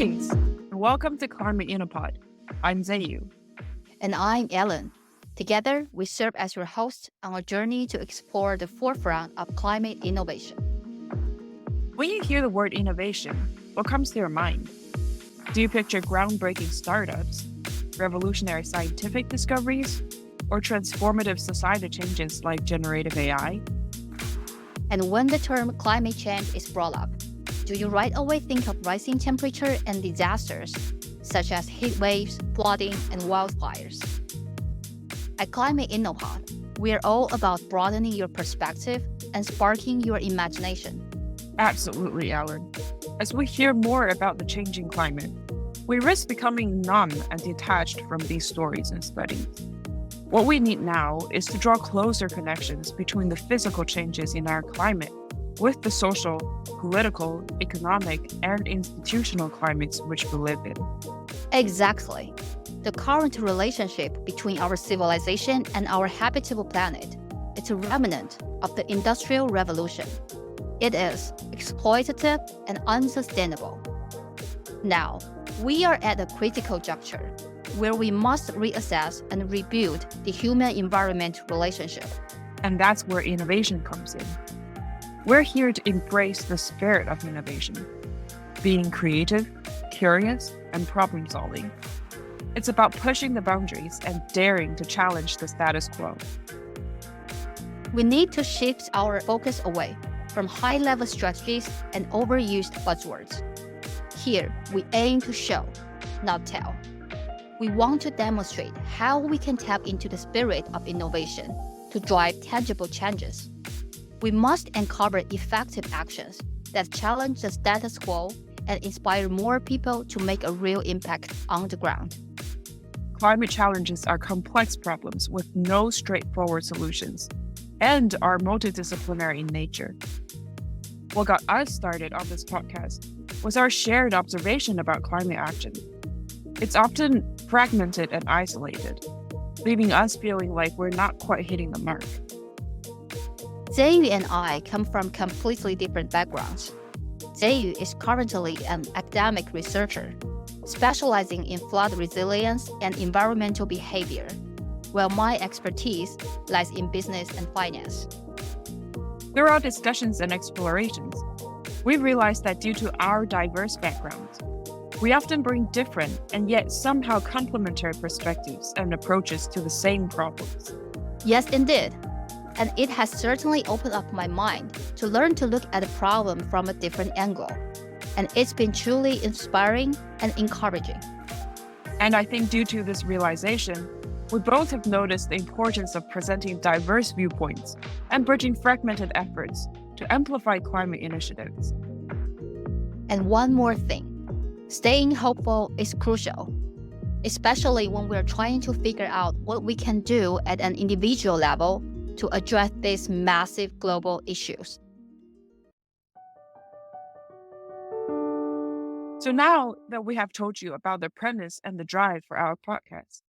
Greetings, and welcome to Climate InnoPod. I'm Zeyu. And I'm Ellen. Together, we serve as your hosts on a journey to explore the forefront of climate innovation. When you hear the word innovation, what comes to your mind? Do you picture groundbreaking startups, revolutionary scientific discoveries, or transformative society changes like generative AI? And when the term climate change is brought up, do you right away think of rising temperature and disasters, such as heat waves, flooding, and wildfires? At Climate InnoPod, we're all about broadening your perspective and sparking your imagination. Absolutely, Ellen. As we hear more about the changing climate, we risk becoming numb and detached from these stories and studies. What we need now is to draw closer connections between the physical changes in our climate with the social, political, economic, and institutional climates which we live in. Exactly. The current relationship between our civilization and our habitable planet is a remnant of the Industrial Revolution. It is exploitative and unsustainable. Now, we are at a critical juncture where we must reassess and rebuild the human-environment relationship. And that's where innovation comes in. We're here to embrace the spirit of innovation, being creative, curious, and problem-solving. It's about pushing the boundaries and daring to challenge the status quo. We need to shift our focus away from high-level strategies and overused buzzwords. Here, we aim to show, not tell. We want to demonstrate how we can tap into the spirit of innovation to drive tangible changes. We must uncover effective actions that challenge the status quo and inspire more people to make a real impact on the ground. Climate challenges are complex problems with no straightforward solutions and are multidisciplinary in nature. What got us started on this podcast was our shared observation about climate action. It's often fragmented and isolated, leaving us feeling like we're not quite hitting the mark. Zeyu and I come from completely different backgrounds. Zeyu is currently an academic researcher, specializing in flood resilience and environmental behavior, while my expertise lies in business and finance. Through our discussions and explorations, we realized that due to our diverse backgrounds, we often bring different and yet somehow complementary perspectives and approaches to the same problems. Yes, indeed. And it has certainly opened up my mind to learn to look at a problem from a different angle. And it's been truly inspiring and encouraging. And I think due to this realization, we both have noticed the importance of presenting diverse viewpoints and bridging fragmented efforts to amplify climate initiatives. And one more thing, staying hopeful is crucial, especially when we're trying to figure out what we can do at an individual level to address these massive global issues. So now that we have told you about the premise and the drive for our podcast,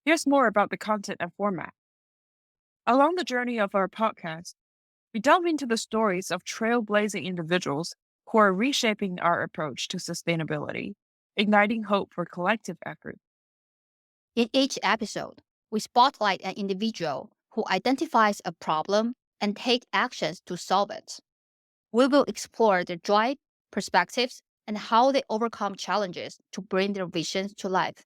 here's more about the content and format. Along the journey of our podcast, we delve into the stories of trailblazing individuals who are reshaping our approach to sustainability, igniting hope for collective effort. In each episode, we spotlight an individual who identifies a problem and take actions to solve it. We will explore their drive, perspectives, and how they overcome challenges to bring their visions to life.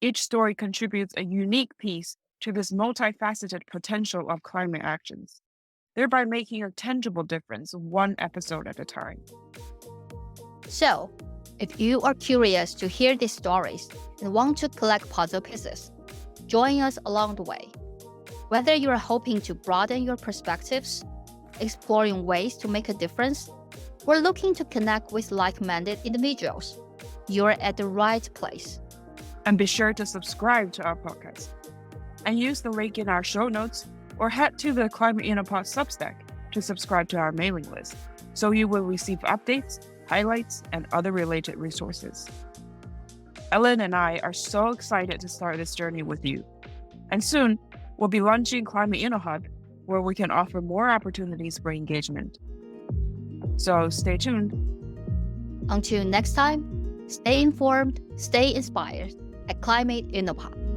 Each story contributes a unique piece to this multifaceted potential of climate actions, thereby making a tangible difference one episode at a time. So, if you are curious to hear these stories and want to collect puzzle pieces, join us along the way. Whether you are hoping to broaden your perspectives, exploring ways to make a difference, or looking to connect with like-minded individuals, you're at the right place. And be sure to subscribe to our podcast and use the link in our show notes or head to the Climate InnoPod Substack to subscribe to our mailing list so you will receive updates, highlights, and other related resources. Ellen and I are so excited to start this journey with you. And soon, we'll be launching Climate InnoHub, where we can offer more opportunities for engagement. So stay tuned. Until next time, stay informed, stay inspired at Climate InnoPod.